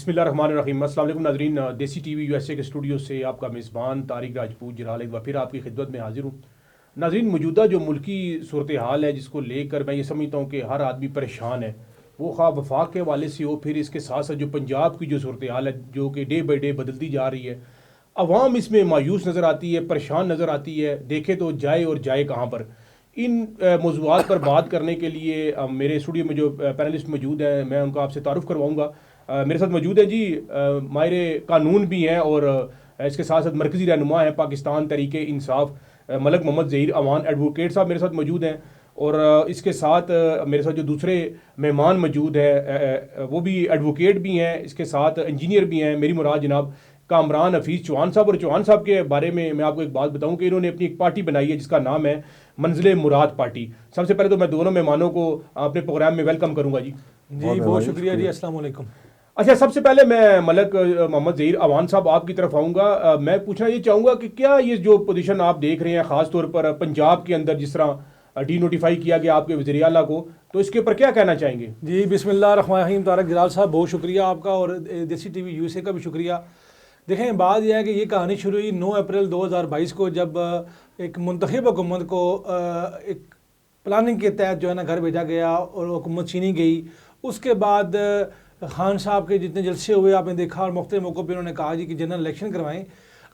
بسم اللہ الرحمن الرحیم۔ السلام علیکم ناظرین، دیسی T V U S A کے اسٹوڈیو سے آپ کا میزبان طارق راجپوت جلال ایک بار پھر آپ کی خدمت میں حاضر ہوں۔ ناظرین، موجودہ جو ملکی صورتحال ہے جس کو لے کر میں یہ سمجھتا ہوں کہ ہر آدمی پریشان ہے، وہ خواہ وفاق کے حوالے سے ہو، پھر اس کے ساتھ ساتھ جو پنجاب کی جو صورتحال ہے جو کہ ڈے بائی ڈے بدلتی جا رہی ہے، عوام اس میں مایوس نظر آتی ہے، پریشان نظر آتی ہے، دیکھے تو جائے اور جائے کہاں پر۔ ان موضوعات پر بات کرنے کے لیے میرے اسٹوڈیو میں جو پینلسٹ موجود ہیں میں ان کا آپ سے تعارف کرواؤں گا۔ میرے ساتھ موجود ہے جی ماہر قانون بھی ہیں اور اس کے ساتھ ساتھ مرکزی رہنما ہیں پاکستان تحریک انصاف ملک محمد ظہیر امان ایڈوکیٹ صاحب میرے ساتھ موجود ہیں، اور اس کے ساتھ میرے ساتھ جو دوسرے مہمان موجود ہیں وہ بھی ایڈوکیٹ بھی ہیں، اس کے ساتھ انجینئر بھی ہیں، میری مراد جناب کامران حفیظ چوہان صاحب۔ اور چوہان صاحب کے بارے میں آپ کو ایک بات بتاؤں کہ انہوں نے اپنی ایک پارٹی بنائی ہے جس کا نام ہے منزل مراد پارٹی۔ سب سے پہلے تو میں دونوں مہمانوں کو اپنے پروگرام میں ویلکم کروں گا جی۔ بہت شکریہ جی، السلام علیکم۔ اچھا، سب سے پہلے میں ملک محمد ظہیر امان صاحب آپ کی طرف آؤں گا۔ میں پوچھنا یہ چاہوں گا کہ کیا یہ جو پوزیشن آپ دیکھ رہے ہیں خاص طور پر پنجاب کے اندر جس طرح ڈی نوٹیفائی کیا گیا آپ کے وزیر اعلیٰ کو، تو اس کے اوپر کیا کہنا چاہیں گے؟ جی بسم اللہ الرحمن الرحیم۔ طارق جلال صاحب بہت شکریہ آپ کا، اور دیسی T V U S A کا بھی شکریہ۔ دیکھیں، بات یہ ہے کہ یہ کہانی شروع ہوئی 9 اپریل 2022 کو، جب ایک منتخب حکومت کو ایک پلاننگ کے تحت جو ہے نا گھر بھیجا گیا اور حکومت چھینی گئی۔ اس کے بعد خان صاحب کے جتنے جلسے ہوئے آپ نے دیکھا، اور مختلف موقعوں پہ انہوں نے کہا جی کہ جنرل الیکشن کروائیں۔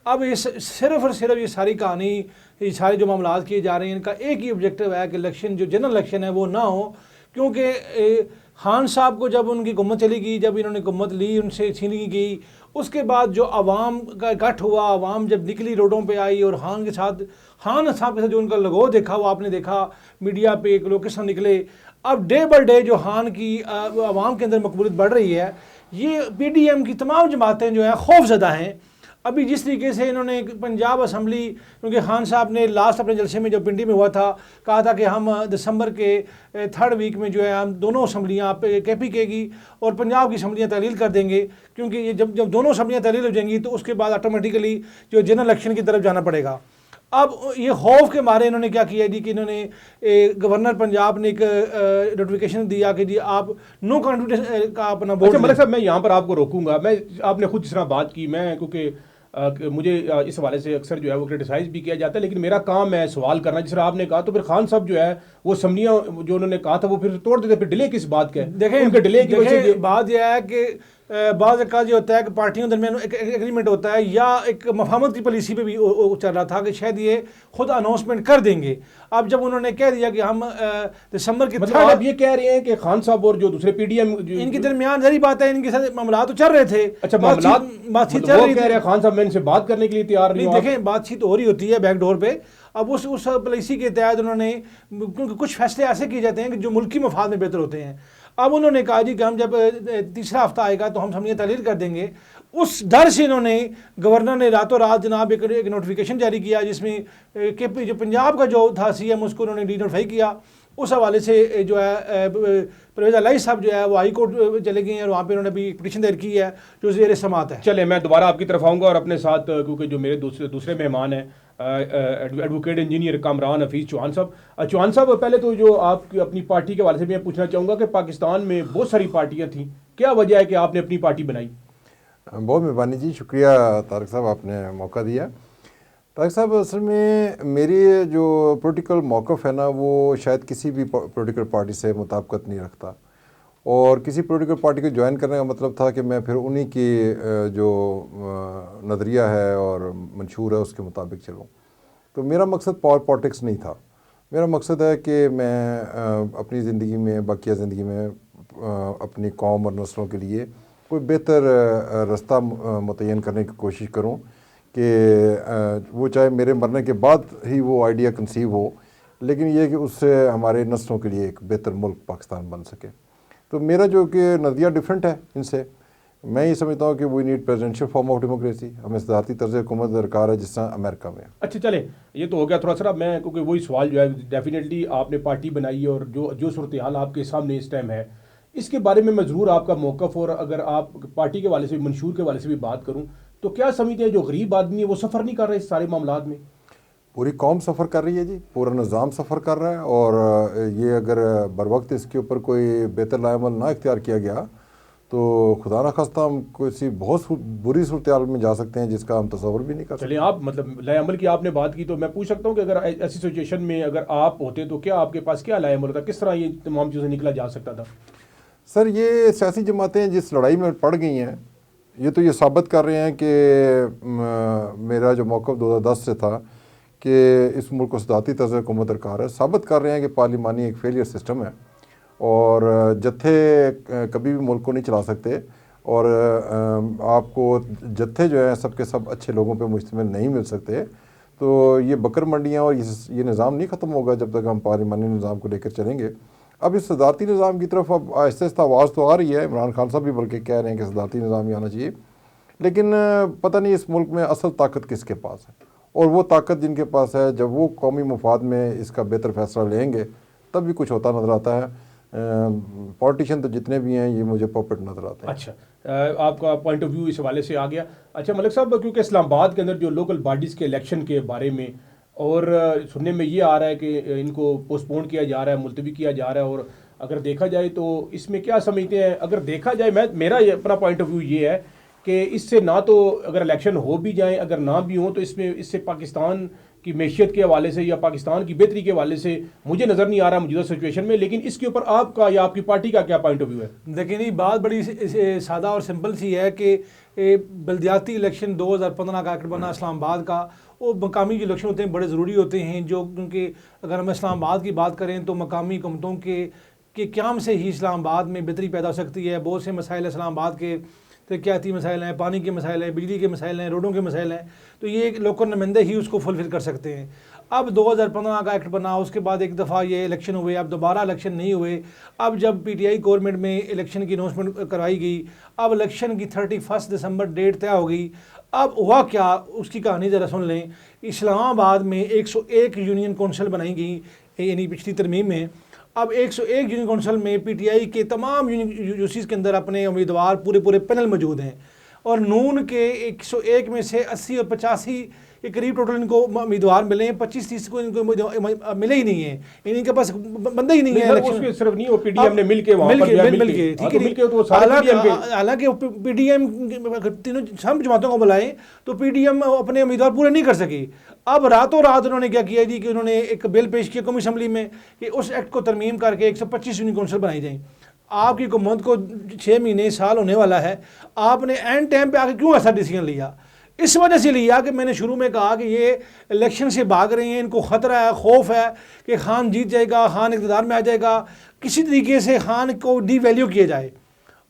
اب یہ صرف اور صرف یہ ساری کہانی، یہ سارے جو معاملات کیے جا رہے ہیں، ان کا ایک ہی آبجیکٹو ہے کہ الیکشن جو جنرل الیکشن ہے وہ نہ ہو، کیونکہ خان صاحب کو جب ان کی حکومت چلی گئی، جب انہوں نے حکومت لی، ان سے چھینی گئی، اس کے بعد جو عوام کا اکٹھ ہوا، عوام جب نکلی روڈوں پہ آئی، اور خان صاحب کے ساتھ جو ان کا لگاؤ دیکھا وہ آپ نے دیکھا میڈیا پہ، ایک لوگ قسم نکلے۔ اب ڈے بائی ڈے جو خان کی عوام کے اندر مقبولیت بڑھ رہی ہے، یہ پی ڈی ایم کی تمام جماعتیں جو ہیں خوف زدہ ہیں۔ ابھی جس طریقے سے انہوں نے پنجاب اسمبلی، کیونکہ خان صاحب نے لاسٹ اپنے جلسے میں جو پنڈی میں ہوا تھا کہا تھا کہ ہم دسمبر کے 3rd ویک میں جو ہے ہم دونوں اسمبلیاں کے پی کے کی اور پنجاب کی اسمبلیاں تحلیل کر دیں گے، کیونکہ یہ جب دونوں اسمبلیاں تحلیل ہو جائیں گی تو اس کے بعد آٹومیٹیکلی جو جنرل الیکشن کی طرف جانا پڑے گا۔ اب یہ خوف کے مارے انہوں نے کیا کیا جی کہ انہوں نے گورنر پنجاب نے ایک نوٹیفیکیشن دیا کہ جی آپ نو کانفیڈنس کا اپنا ووٹ۔ اچھا ملک صاحب، میں یہاں پر آپ کو روکوں گا۔ آپ نے خود جس طرح بات کی، میں کیونکہ مجھے اس حوالے سے اکثر جو ہے وہ کرٹیسائز بھی کیا جاتا ہے، لیکن میرا کام ہے سوال کرنا۔ جس طرح آپ نے کہا تو پھر خان صاحب جو ہے وہ اسمبلیاں جو انہوں نے کہا تھا وہ پھر توڑ دیتے، پھر ڈیلے کس بات کا ہے؟ دیکھیں ان کے ڈیلے کی وجہ سے بات یہ ہے کہ بعض اوقات یہ ہوتا ہے کہ پارٹیوں درمیان ایک ایگریمنٹ ہوتا ہے، یا ایک مفاہمت کی پالیسی پہ بھی چل رہا تھا کہ شاید یہ خود اناؤنسمنٹ کر دیں گے۔ اب جب انہوں نے کہہ دیا کہ ہم دسمبر کے مطلب آپ یہ کہہ رہے ہیں کہ خان صاحب اور جو دوسرے پی ڈی ایم ان کے درمیان ظاہری بات ہے ان کے ساتھ معاملات تو چل رہے تھے۔ اچھا معاملات بات چیت وہ چل رہی کہہ رہے ہیں خان صاحب میں ان سے بات کرنے کے لیے تیار نہیں ہوں۔ دیکھیں، بات چیت ہو رہی ہوتی ہے بیک ڈور پہ۔ اب اس پالیسی کے تحت انہوں نے، کیونکہ کچھ فیصلے ایسے کیے جاتے ہیں کہ جو ملکی مفاد میں بہتر ہوتے ہیں، اب انہوں نے کہا جی کہ ہم جب تیسرا ہفتہ آئے گا تو ہم اسمبلیاں تحلیل کر دیں گے۔ اس ڈر سے انہوں نے، گورنر نے راتوں رات جناب ایک نوٹیفیکیشن جاری کیا جس میں کہ جو پنجاب کا جو تھا سی ایم اس کو انہوں نے ڈی نوٹیفائی کیا۔ اس حوالے سے جو ہے پرویز الہی صاحب جو ہے وہ ہائی کورٹ چلے گئے ہیں، اور وہاں پہ انہوں نے بھی پٹیشن دائر کی ہے جو زیر سماعت ہے۔ چلے میں دوبارہ آپ کی طرف آؤں گا، اور اپنے ساتھ کیونکہ جو میرے دوسرے مہمان ہیں ایڈوکیٹ انجینئر کامران حفیظ چوہان صاحب۔ چوہان صاحب، پہلے تو جو آپ کی اپنی پارٹی کے حوالے سے میں پوچھنا چاہوں گا کہ پاکستان میں بہت ساری پارٹیاں تھیں، کیا وجہ ہے کہ آپ نے اپنی پارٹی بنائی؟ بہت مہربانی جی، شکریہ طارق صاحب، آپ نے موقع دیا۔ طارق صاحب، اصل میں میری جو پولیٹیکل موقف ہے نا وہ شاید کسی بھی پولیٹیکل پارٹی سے مطابقت نہیں رکھتا، اور کسی پولیٹیکل پارٹی کو جوائن کرنے کا مطلب تھا کہ میں پھر انہی کی جو نظریہ ہے اور منشور ہے اس کے مطابق چلوں۔ تو میرا مقصد پاور پالیٹکس نہیں تھا، میرا مقصد ہے کہ میں اپنی زندگی میں، باقیہ زندگی میں اپنی قوم اور نسلوں کے لیے کوئی بہتر راستہ متعین کرنے کی کوشش کروں کہ وہ چاہے میرے مرنے کے بعد ہی وہ آئیڈیا کنسیو ہو، لیکن یہ کہ اس سے ہمارے نسلوں کے لیے ایک بہتر ملک پاکستان بن سکے۔ تو میرا جو کہ نظریہ ڈیفرنٹ ہے ان سے، میں یہ سمجھتا ہوں کہ we need presidential form of democracy, ہمیں صدارتی طرز حکومت درکار ہے جس طرح امریکہ میں۔ اچھا چلیں، یہ تو ہو گیا تھوڑا سا، میں کیونکہ وہی سوال جو ہے ڈیفینیٹلی آپ نے پارٹی بنائی اور جو صورتحال آپ کے سامنے اس ٹائم ہے اس کے بارے میں ضرور آپ کا موقف، اور اگر آپ پارٹی کے حوالے سے منشور کے حوالے سے بھی بات کروں تو کیا سمجھتے ہیں جو غریب آدمی ہے وہ سفر نہیں کر رہے اس سارے معاملات میں؟ پوری قوم سفر کر رہی ہے جی، پورا نظام سفر کر رہا ہے، اور یہ اگر بر وقت اس کے اوپر کوئی بہتر لاعمل نہ اختیار کیا گیا تو خدا نخواستہ ہم کسی بہت بری صورتحال میں جا سکتے ہیں جس کا ہم تصور بھی نہیں کر سکتے۔ چلیں آپ مطلب لائے عمل کی آپ نے بات کی، تو میں پوچھ سکتا ہوں کہ اگر ایسی سچویشن میں اگر آپ ہوتے تو کیا آپ کے پاس کیا لائے عمل ہوتا، کس طرح یہ تمام چیزیں نکلا جا سکتا تھا؟ سر یہ سیاسی جماعتیں جس لڑائی میں پڑ گئی ہیں یہ تو یہ ثابت کر رہے ہیں کہ میرا جو موقف 2010 سے تھا کہ اس ملک کو صدارتی طرز حکومت درکار ہے، ثابت کر رہے ہیں کہ پارلیمانی ایک فیلئر سسٹم ہے اور جتھے کبھی بھی ملک کو نہیں چلا سکتے، اور آپ کو جتھے جو ہیں سب کے سب اچھے لوگوں پہ مشتمل نہیں مل سکتے۔ تو یہ بکر منڈیاں اور یہ نظام نہیں ختم ہوگا جب تک ہم پارلیمانی نظام کو لے کر چلیں گے۔ اب اس صدارتی نظام کی طرف اب آہستہ آہستہ آواز تو آ رہی ہے، عمران خان صاحب بھی بلکہ کہہ رہے ہیں کہ صدارتی نظام ہی آنا چاہیے، لیکن پتہ نہیں اس ملک میں اصل طاقت کس کے پاس ہے، اور وہ طاقت جن کے پاس ہے جب وہ قومی مفاد میں اس کا بہتر فیصلہ لیں گے تب بھی کچھ ہوتا نظر آتا ہے۔ پولیٹیشین تو جتنے بھی ہیں یہ مجھے پاپٹ نظر آتے ہیں۔ اچھا، آپ کا پوائنٹ آف ویو اس حوالے سے آ گیا۔ اچھا ملک صاحب، کیونکہ اسلام آباد کے اندر جو لوکل باڈیز کے الیکشن کے بارے میں اور سننے میں یہ آ رہا ہے کہ ان کو پوسٹ پون کیا جا رہا ہے، ملتوی کیا جا رہا ہے، اور اگر دیکھا جائے تو اس میں کیا سمجھتے ہیں؟ اگر دیکھا جائے، میرا اپنا پوائنٹ آف ویو یہ ہے کہ اس سے نہ تو اگر الیکشن ہو بھی جائیں، اگر نہ بھی ہوں، تو اس سے پاکستان کی معیشت کے حوالے سے یا پاکستان کی بہتری کے حوالے سے مجھے نظر نہیں آ رہا موجودہ سچویشن میں۔ لیکن اس کے اوپر آپ کا یا آپ کی پارٹی کا کیا پوائنٹ آف ویو ہے؟ دیکھیں نہیں، بات بڑی سادہ اور سمپل سی ہے کہ بلدیاتی الیکشن 2015 کا ایکٹ بنا اسلام آباد کا، وہ مقامی جو الیکشن ہوتے ہیں بڑے ضروری ہوتے ہیں، جو کیونکہ اگر ہم اسلام آباد کی بات کریں تو مقامی حکومتوں کے قیام سے ہی اسلام آباد میں بہتری پیدا ہو سکتی ہے۔ بہت سے مسائل اسلام آباد کے ترقیاتی مسائل ہیں، پانی کے مسائل ہیں، بجلی کے مسائل ہیں، روڈوں کے مسائل ہیں، تو یہ لوکل نمائندے ہی اس کو فلفل کر سکتے ہیں۔ اب 2015 کا ایکٹ بنا، اس کے بعد ایک دفعہ یہ الیکشن ہوئے، اب دوبارہ الیکشن نہیں ہوئے۔ اب جب پی ٹی آئی گورنمنٹ میں الیکشن کی اناؤنسمنٹ کروائی گئی، اب الیکشن کی 31 دسمبر ڈیٹ طے ہو گئی۔ اب ہوا کیا، اس کی کہانی ذرا سن لیں۔ اسلام آباد میں 101 یونین کونسل بنائی گئی، یعنی پچھلی ترمیم میں۔ اب 101 یونین کونسل میں پی ٹی آئی کے تمام یونیورسٹیز کے اندر اپنے امیدوار پورے پینل موجود ہیں، اور نون کے 101 میں سے 80 اور 85 کے قریب ٹوٹل ان کو امیدوار ملے ہیں، 25-30 کو ان کو ملے ہی نہیں ہیں، یعنی ان کے پاس بندہ ہی نہیں ہے الیکشن۔ صرف نہیں، وہ پی ڈی ایم نے مل کے وہاں پر مل کے ٹھیک ہے، حالانکہ پی ڈی ایم تینوں سب جماعتوں کو بلائیں تو پی ڈی ایم اپنے امیدوار پورے نہیں کر سکی۔ اب راتوں رات انہوں نے کیا کیا جی کہ انہوں نے ایک بل پیش کیا قومی اسمبلی میں کہ اس ایکٹ کو ترمیم کر کے 125 یونین کونسل بنائی جائیں۔ آپ کی حکومت کو 6 مہینے سال ہونے والا ہے، آپ نے اینڈ ٹائم پہ آ کے کیوں ایسا ڈیسیجن لیا؟ اس وجہ سے لیا کہ میں نے شروع میں کہا کہ یہ الیکشن سے بھاگ رہے ہیں، ان کو خطرہ ہے، خوف ہے کہ خان جیت جائے گا، خان اقتدار میں آ جائے گا، کسی طریقے سے خان کو ڈی ویلیو کیا جائے۔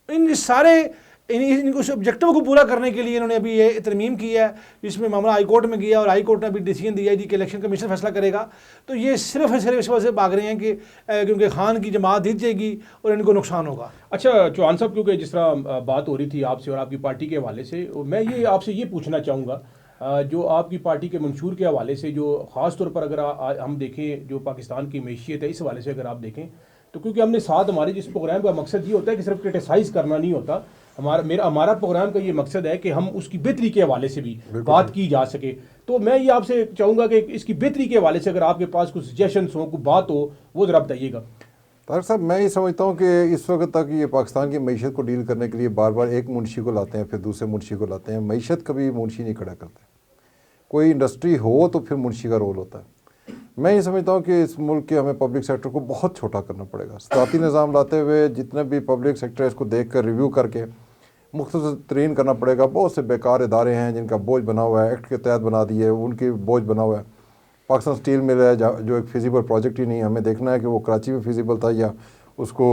ان سارے اس آبجیکٹو کو پورا کرنے کے لیے انہوں نے ابھی یہ ترمیم کی ہے، جس میں معاملہ ہائی کورٹ میں گیا اور ہائی کورٹ نے ابھی ڈیسیجن دیا ہے جی کہ الیکشن کمیشن فیصلہ کرے گا۔ تو یہ صرف اس وجہ سے بھاگ رہے ہیں کہ کیونکہ خان کی جماعت جیت جائے گی اور ان کو نقصان ہوگا۔ اچھا چوہان صاحب، کیونکہ جس طرح بات ہو رہی تھی آپ سے اور آپ کی پارٹی کے حوالے سے، میں یہ آپ سے یہ پوچھنا چاہوں گا، جو آپ کی پارٹی کے منشور کے حوالے سے، جو خاص طور پر اگر ہم دیکھیں جو پاکستان کی معیشت ہے اس حوالے سے اگر آپ دیکھیں تو، کیونکہ ہم نے ساتھ ہمارے جس پروگرام کا مقصد یہ ہوتا ہے کہ صرف کرٹیسائز کرنا نہیں ہوتا، ہمارا پروگرام کا یہ مقصد ہے کہ ہم اس کی بہتری کے حوالے سے بھی بات کی جا سکے۔ تو میں یہ آپ سے چاہوں گا کہ اس کی بہتری کے حوالے سے اگر آپ کے پاس کچھ سجیشنس ہوں، کوئی بات ہو، وہ ذرا بتائیے گا۔ طارق صاحب، میں یہ سمجھتا ہوں کہ اس وقت تک یہ پاکستان کی معیشت کو ڈیل کرنے کے لیے بار بار ایک منشی کو لاتے ہیں، پھر دوسرے منشی کو لاتے ہیں۔ معیشت کبھی منشی نہیں کھڑا کرتے، کوئی انڈسٹری ہو تو پھر منشی کا رول ہوتا ہے۔ میں یہ سمجھتا ہوں کہ اس ملک کے ہمیں پبلک سیکٹر کو بہت چھوٹا کرنا پڑے گا۔ صدارتی نظام لاتے ہوئے جتنے بھی پبلک سیکٹر ہے اس کو دیکھ کر ریویو کر کے مختصر ترین کرنا پڑے گا۔ بہت سے بیکار ادارے ہیں جن کا بوجھ بنا ہوا ہے، ایکٹ کے تحت بنا دیے، ان کی بوجھ بنا ہوا ہے۔ پاکستان اسٹیل مل ہے جو ایک فیزیبل پروجیکٹ ہی نہیں ہے، ہمیں دیکھنا ہے کہ وہ کراچی میں فیزیبل تھا یا اس کو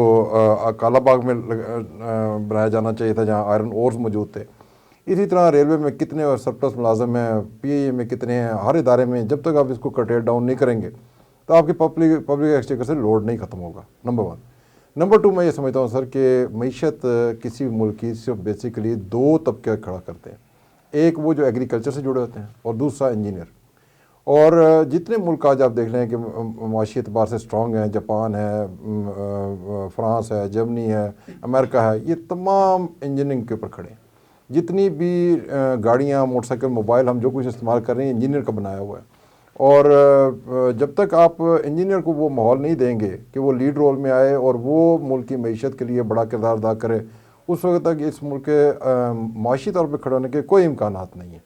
کالا باغ میں بنایا جانا چاہیے تھا جہاں آئرن اورز موجود تھے۔ اسی طرح ریلوے میں کتنے اور سرپلس ملازم ہیں، پی اے میں کتنے ہیں، ہر ادارے میں جب تک آپ اس کو کرٹیل ڈاؤن نہیں کریں گے تو آپ کی پبلک ایکسچیکر سے لوڈ نہیں ختم ہوگا، نمبر 1۔ نمبر 2، میں یہ سمجھتا ہوں سر کہ معیشت کسی بھی ملک کی صرف بیسیکلی 2 طبقے کھڑا کرتے ہیں، ایک وہ جو ایگریکلچر سے جڑے ہوتے ہیں اور دوسرا انجینئر۔ اور جتنے ملک آج آپ دیکھ رہے ہیں کہ معاشی اعتبار سے سٹرونگ ہیں، جاپان ہے، فرانس ہے، جرمنی ہے، امریکہ ہے، یہ تمام انجینئرنگ کے اوپر کھڑے ہیں۔ جتنی بھی گاڑیاں، موٹر سائیکل، موبائل ہم جو کچھ استعمال کر رہے ہیں انجینئر کا بنایا ہوا ہے۔ اور جب تک آپ انجینئر کو وہ ماحول نہیں دیں گے کہ وہ لیڈ رول میں آئے اور وہ ملک کی معیشت کے لیے بڑا کردار ادا کرے، اس وقت تک اس ملک کے معاشی طور پہ کھڑے ہونے کے کوئی امکانات نہیں ہیں.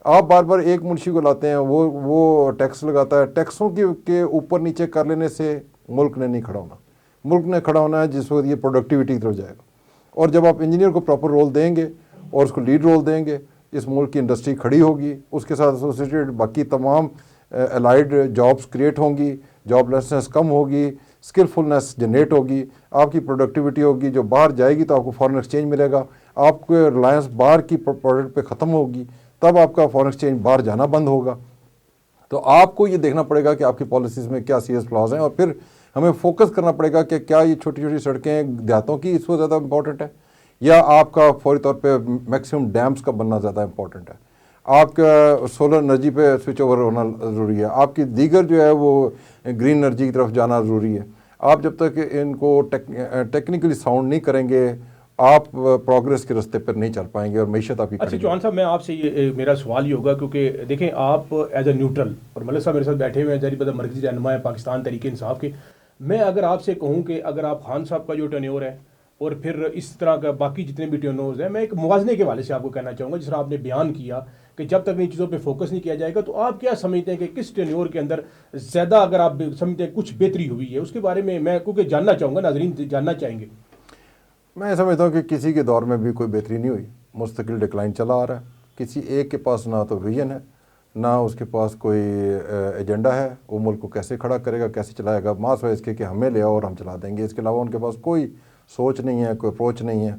آپ بار بار ایک منشی کو لاتے ہیں, وہ ٹیکس لگاتا ہے. ٹیکسوں کے اوپر نیچے کر لینے سے ملک نے نہیں کھڑا ہونا. ملک نے کھڑا ہونا ہے جس وقت یہ پروڈکٹیوٹی کی طرف جائے گا. اور جب آپ انجینئر کو پراپر رول دیں گے اور اس کو لیڈ رول دیں گے, اس ملک کی انڈسٹری کھڑی ہوگی, اس کے ساتھ ایسوسیٹیڈ باقی تمام الائڈ جابس کریٹ ہوں گی, جاب لیسنس کم ہوگی, اسکلفلنس جنریٹ ہوگی, آپ کی پروڈکٹیوٹی ہوگی, جو باہر جائے گی تو آپ کو فارن ایکسچینج ملے گا, آپ کو ریلائنس باہر کی پروڈکٹ پہ ختم ہوگی, تب آپ کا فارن ایکسچینج باہر جانا بند ہوگا. تو آپ کو یہ دیکھنا پڑے گا کہ آپ کی پالیسیز میں کیا سیریس فلاز ہیں, اور پھر ہمیں فوکس کرنا پڑے گا کہ کیا یہ چھوٹی چھوٹی سڑکیں دیہاتوں کی اس کو زیادہ امپورٹنٹ ہے, یا آپ کا فوری طور پہ میکسیمم ڈیمز کا بننا زیادہ امپورٹنٹ ہے, آپ کا سولر انرجی پہ سوئچ اوور ہونا ضروری ہے, آپ کی دیگر جو ہے وہ گرین انرجی کی طرف جانا ضروری ہے. آپ جب تک ان کو ٹیکنیکلی ساؤنڈ نہیں کریں گے, آپ پروگریس کے راستے پر نہیں چل پائیں گے اور معیشت آپ کی. اچھا چوہان صاحب, میں آپ سے یہ میرا سوال یہ ہوگا, کیونکہ دیکھیں آپ ایز اے نیوٹرل, اور ملک صاحب میرے ساتھ بیٹھے ہوئے ہیں, ظاہر بات مرکزی رہنما ہے پاکستان تحریک انصاف کے. میں اگر آپ سے کہوں کہ اگر آپ خان صاحب کا جو ٹینیور ہے اور پھر اس طرح کا باقی جتنے بھی ٹینیورز ہیں, میں ایک موازنے کے حوالے سے آپ کو کہنا چاہوں گا, جس طرح آپ نے بیان کیا کہ جب تک ان چیزوں پہ فوکس نہیں کیا جائے گا, تو آپ کیا سمجھتے ہیں کہ کس ٹینیور کے اندر زیادہ اگر آپ سمجھتے ہیں کچھ بہتری ہوئی ہے, اس کے بارے میں کیونکہ جاننا چاہوں گا, ناظرین جاننا چاہیں گے. میں سمجھتا ہوں کہ کسی کے دور میں بھی کوئی بہتری نہیں ہوئی, مستقل ڈکلائن چلا آ رہا ہے. کسی ایک کے پاس نہ تو ویژن ہے, نہ اس کے پاس کوئی ایجنڈا ہے, وہ ملک کو کیسے کھڑا کرے گا, کیسے چلائے گا, ماں سوائے اس کے کہ ہمیں لے آؤ اور ہم چلا دیں گے. اس کے علاوہ ان کے پاس کوئی سوچ نہیں ہے, کوئی اپروچ نہیں ہے,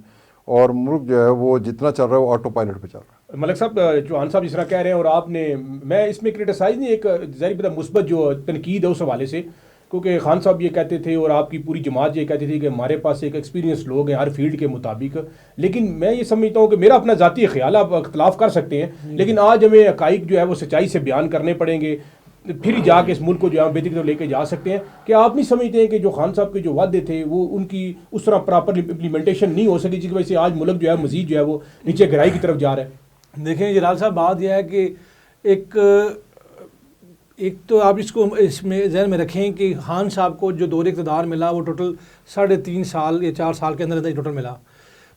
اور ملک جو ہے وہ جتنا چل رہا ہے وہ آٹو پائلٹ پہ چل رہا ہے. ملک صاحب, چوہان صاحب جس طرح کہہ رہے ہیں, اور آپ نے, میں اس میں کرٹیسائز نہیں, ایک ظاہر بات مثبت جو تنقید ہے اس حوالے سے, کیونکہ خان صاحب یہ کہتے تھے اور آپ کی پوری جماعت یہ کہتی تھی کہ ہمارے پاس ایک ایکسپیرینس لوگ ہیں ہر فیلڈ کے مطابق. لیکن میں یہ سمجھتا ہوں کہ میرا اپنا ذاتی خیال, آپ اختلاف کر سکتے ہیں, لیکن آج ہمیں حقائق جو ہے وہ سچائی سے بیان کرنے پڑیں گے, پھر ہی جا کے اس ملک کو جو ہے بہتری کی طرف لے کے جا سکتے ہیں. کہ آپ نہیں سمجھتے ہیں کہ جو خان صاحب کے جو وعدے تھے وہ ان کی اس طرح پراپر امپلیمنٹیشن نہیں ہو سکی, جس کی وجہ سے آج ملک جو ہے مزید جو ہے وہ نیچے گہرائی کی طرف جا رہا ہے؟ دیکھیں جلال صاحب, بات یہ ہے کہ ایک تو آپ اس میں ذہن میں رکھیں کہ خان صاحب کو جو دور اقتدار ملا وہ ٹوٹل 3.5 سال یا 4 سال کے اندر ٹوٹل ملا.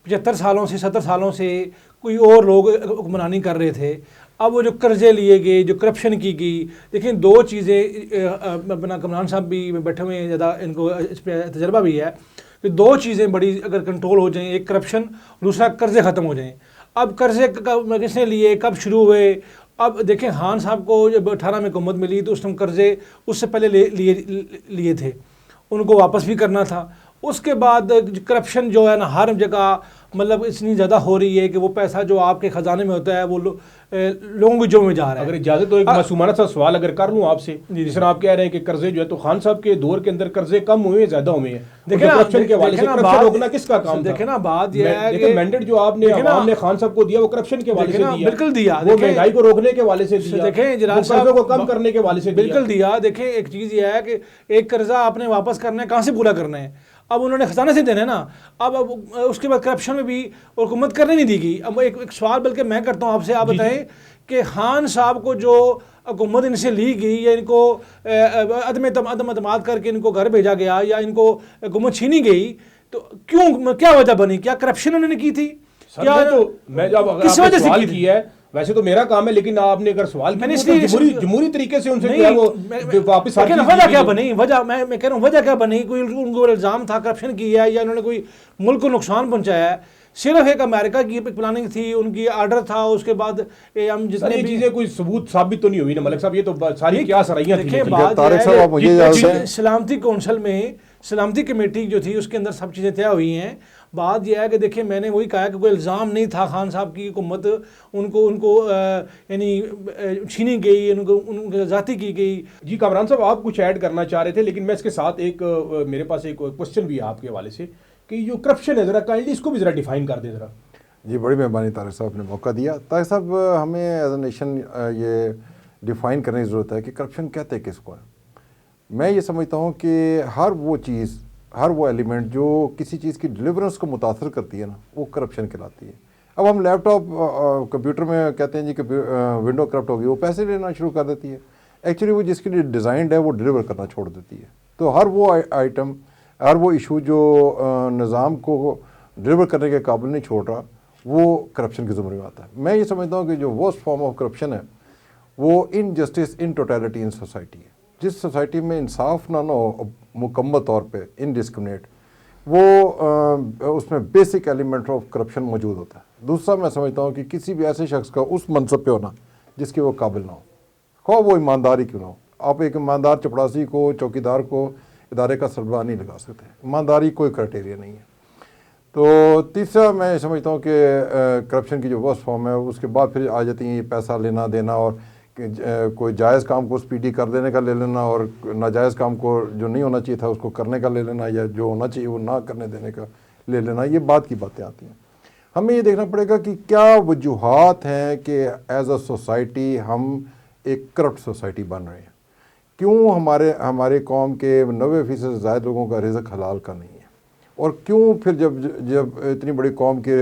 75 سالوں سے 70 سالوں سے کوئی اور لوگ حکمرانی کر رہے تھے. اب وہ جو قرضے لیے گئے, جو کرپشن کی گئی, دیکھیں 2 چیزیں, اپنا کمران صاحب بھی بیٹھے ہوئے ہیں, زیادہ ان کو اس پہ تجربہ بھی ہے, کہ 2 چیزیں بڑی اگر کنٹرول ہو جائیں, ایک کرپشن, دوسرا قرضے ختم ہو جائیں. اب قرضے کس نے لیے, کب شروع ہوئے؟ اب دیکھیں خان صاحب کو جب 18 میں حکومت ملی تو اس ٹائم قرضے اس سے پہلے لیے تھے, ان کو واپس بھی کرنا تھا. اس کے بعد کرپشن جو ہے نا ہر جگہ مطلب اتنی زیادہ ہو رہی ہے کہ وہ پیسہ جو آپ کے خزانے میں ہوتا ہے وہ لوگوں کے جو میں جا رہا ہے. اگر اجازت تو ایک معصومانہ سا سوال اگر کر لوں آپ سے, جس طرح آپ کہہ رہے ہیں کہ قرضے جو ہے, تو خان صاحب کے دور کے اندر قرضے کم ہوئے ہیں, زیادہ ہوئے ہیں؟ کرپشن کے حوالے سے کرپشن روکنا کس کا کام تھا؟ دیکھیں نا, بات یہ ہے کہ مینڈیٹ جو آپ نے عوام نے خان صاحب کو دیا وہ کرپشن کے حوالے سے دیا, بالکل دیا, وہ مہنگائی کو روکنے کے حوالے سے دیا, دیکھیں جلال صاحب قرضوں کو کم کرنے کے حوالے سے بالکل دیا. دیکھیں ایک چیز یہ ہے کہ ایک قرضہ آپ نے واپس کرنا ہے, کہاں سے پورا کرنا ہے؟ اب انہوں نے خزانے سے دینا ہے نا. اب اس کے بعد کرپشن میں بھی حکومت کرنے نہیں دی گئی. اب ایک سوال بلکہ میں کرتا ہوں آپ سے, آپ بتائیں کہ خان صاحب کو جو حکومت ان سے لی گئی, یا ان کو عدم اعتماد کر کے ان کو گھر بھیجا گیا, یا ان کو حکومت چھینی گئی, تو کیوں, کیا وجہ بنی؟ کیا کرپشن انہوں نے کی تھی؟ کیا تو میں جب کس وجہ سے سوال کیا ہے, ویسے تو میرا کام ہے, لیکن آپ نے اگر سوال کیا جمہوری طریقے سے ان سے واپس وجہ کیا بنی؟ وجہ میں کہہ رہا ہوں وجہ کیا بنی؟ کوئی ان کو الزام تھا کرپشن کیا ہے, یا انہوں نے کوئی ملک کو نقصان پہنچایا ہے؟ صرف ایک امریکہ کی پلاننگ تھی, ان کی آرڈر تھا, اس کے بعد ہم جتنے بھی چیزیں کوئی ثبوت ثابت تو نہیں ہوئی نا ملک صاحب, یہ تو ساری کیا سرائیاں تھیں. سلامتی کونسل میں سلامتی کمیٹی جو تھی اس کے اندر سب چیزیں طے ہوئی ہیں. بات یہ ہے کہ دیکھیں میں نے وہی کہا کہ کوئی الزام نہیں تھا خان صاحب کی حکومت ان کو یعنی چھینی گئی, ان کو ذاتی کی گئی. جی کامران صاحب, آپ کچھ ایڈ کرنا چاہ رہے تھے, لیکن میں اس کے ساتھ ایک میرے پاس ایک کوشچن بھی ہے آپ کے حوالے سے, کہ جو کرپشن ہے ذرا کائنڈلی اس کو بھی ذرا ڈیفائن کر دیں ذرا. جی بڑی مہربانی طارق صاحب نے موقع دیا. طارق صاحب ہمیں ایز اے نیشن یہ ڈیفائن کرنے کی ضرورت ہے کہ کرپشن کہتے کس کو ہے. میں یہ سمجھتا ہوں کہ ہر وہ چیز, ہر وہ ایلیمنٹ جو کسی چیز کی ڈیلیورنس کو متاثر کرتی ہے نا, وہ کرپشن کہلاتی ہے. اب ہم لیپ ٹاپ کمپیوٹر میں کہتے ہیں جی کہ ونڈو کرپٹ ہوگی, وہ پیسے لینا شروع کر دیتی ہے. ایکچولی وہ جس کے لیے ڈیزائنڈ ہے وہ ڈیلیور کرنا چھوڑ دیتی ہے. تو ہر وہ آئٹم, ہر وہ ایشو جو نظام کو ڈلیور کرنے کے قابل نہیں چھوڑ رہا وہ کرپشن کے زمرے میں آتا ہے. میں یہ سمجھتا ہوں کہ جو ورسٹ فارم آف کرپشن ہے وہ injustice in totality in society ہے. جس سوسائٹی میں انصاف نہ ہو مکمل طور پہ انڈسکرمنیٹ, وہ اس میں بیسک ایلیمنٹ آف کرپشن موجود ہوتا ہے. دوسرا میں سمجھتا ہوں کہ کسی بھی ایسے شخص کا اس منصب پہ ہونا جس کے وہ قابل نہ ہو, خواہ وہ ایمانداری کیوں نہ ہو. آپ ایک ایماندار چپڑاسی کو, چوکیدار کو ادارے کا سربراہ نہیں لگا سکتے. ایمانداری کوئی کرائٹیریا نہیں ہے. تو تیسرا میں سمجھتا ہوں کہ کرپشن کی جو ورسٹ فارم ہے اس کے بعد پھر آ جاتی ہیں یہ پیسہ لینا دینا, اور کوئی جائز کام کو اسپیڈی کر دینے کا لے لینا, اور ناجائز کام کو جو نہیں ہونا چاہیے تھا اس کو کرنے کا لے لینا, یا جو ہونا چاہیے وہ نہ کرنے دینے کا لے لینا. یہ بعد کی باتیں آتی ہیں. ہمیں یہ دیکھنا پڑے گا کہ کیا وجوہات ہیں کہ ایز اے سوسائٹی ہم ایک کرپٹ سوسائٹی بن رہے ہیں. کیوں ہمارے قوم کے 90% سے زائد لوگوں کا رزق حلال کا نہیں ہے, اور کیوں پھر جب اتنی بڑی قوم کے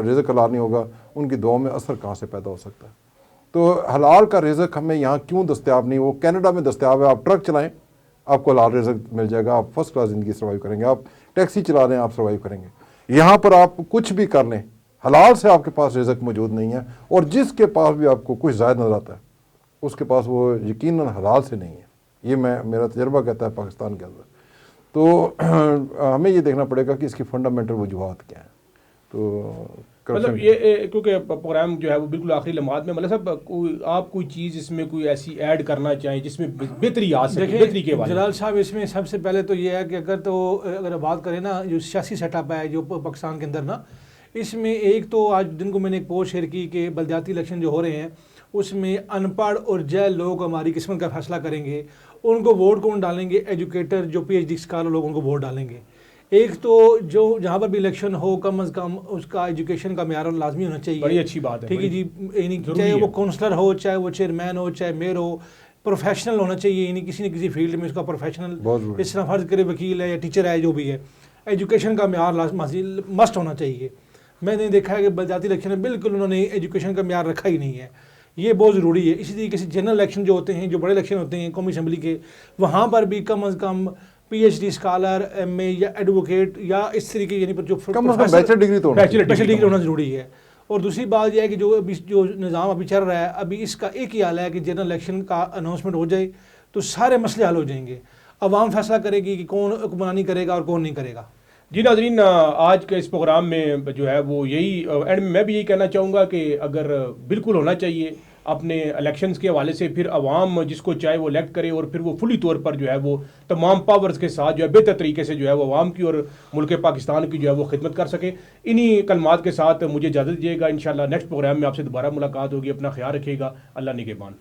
رزق حلال نہیں ہوگا ان کی دعاؤں میں اثر کہاں سے پیدا ہو سکتا ہے. تو حلال کا رزق ہمیں یہاں کیوں دستیاب نہیں؟ وہ کینیڈا میں دستیاب ہے. آپ ٹرک چلائیں آپ کو حلال رزق مل جائے گا, آپ فرسٹ کلاس زندگی سروائیو کریں گے. آپ ٹیکسی چلا رہے ہیں آپ سروائیو کریں گے. یہاں پر آپ کچھ بھی کر لیں, حلال سے آپ کے پاس رزق موجود نہیں ہے, اور جس کے پاس بھی آپ کو کچھ زائد نظر آتا ہے اس کے پاس وہ یقیناً حلال سے نہیں ہے. یہ میرا تجربہ کہتا ہے پاکستان کے اندر. تو ہمیں یہ دیکھنا پڑے گا کہ اس کی فنڈامنٹل وجوہات کیا ہیں. تو مطلب یہ کیونکہ پروگرام جو ہے وہ بالکل آخری لمحات میں, مطلب صاحب آپ کوئی چیز اس میں کوئی ایسی ایڈ کرنا چاہیں جس میں بہتری آ سکے؟ بہتری کے بارے جلال صاحب اس میں سب سے پہلے تو یہ ہے کہ اگر بات کریں نا جو سیاسی سیٹ اپ ہے جو پاکستان کے اندر نا, اس میں ایک تو آج دن کو میں نے ایک پوسٹ شیئر کی کہ بلدیاتی الیکشن جو ہو رہے ہیں اس میں ان پڑھ اور جہل لوگ ہماری قسمت کا فیصلہ کریں گے. ان کو ووٹ کون ڈالیں گے؟ ایجوکیٹر جو پی ایچ ڈی اسکالر لوگ ان کو ووٹ ڈالیں گے. ایک تو جو جہاں پر بھی الیکشن ہو کم از کم اس کا ایجوکیشن کا معیار لازمی ہونا چاہیے. بڑی اچھی بات ہے. ٹھیک ہے جی, یعنی چاہے وہ کونسلر ہو, چاہے وہ چیئرمین ہو, چاہے میئر ہو, پروفیشنل ہونا چاہیے. یعنی کسی نہ کسی فیلڈ میں اس کا پروفیشنل, اس طرح فرض کرے وکیل ہے یا ٹیچر ہے جو بھی ہے, ایجوکیشن کا معیار مسٹ ہونا چاہیے. میں نے دیکھا ہے کہ بلدیاتی الیکشن میں بالکل انہوں نے ایجوکیشن کا معیار رکھا ہی نہیں ہے. یہ بہت ضروری ہے. اسی طریقے سے جنرل الیکشن جو ہوتے ہیں, جو بڑے الیکشن ہوتے ہیں قومی اسمبلی کے, وہاں پر بھی کم از کم پی ایچ ڈی اسکالر, ایم اے یا ایڈوکیٹ یا اس طریقے یعنی پر جو بیچلر ڈگری ہونا ضروری ہے. اور دوسری بات یہ ہے کہ جو نظام ابھی چل رہا ہے ابھی اس کا ایک ہی حال ہے کہ جنرل الیکشن کا اناؤنسمنٹ ہو جائے تو سارے مسئلے حل ہو جائیں گے. عوام فیصلہ کرے گی کہ کون حکمرانی کرے گا اور کون نہیں کرے گا. جی ناظرین, آج کے اس پروگرام میں جو ہے وہ یہی اینڈ میں بھی یہی کہنا چاہوں گا کہ اگر بالکل ہونا چاہیے اپنے الیکشنز کے حوالے سے, پھر عوام جس کو چاہے وہ الیکٹ کرے اور پھر وہ فلی طور پر جو ہے وہ تمام پاورز کے ساتھ جو ہے بہتر طریقے سے جو ہے وہ عوام کی اور ملک پاکستان کی جو ہے وہ خدمت کر سکے. انہی کلمات کے ساتھ مجھے اجازت دیجیے گا. انشاءاللہ نیکسٹ پروگرام میں آپ سے دوبارہ ملاقات ہوگی. اپنا خیال رکھیے گا. اللہ نگہبان.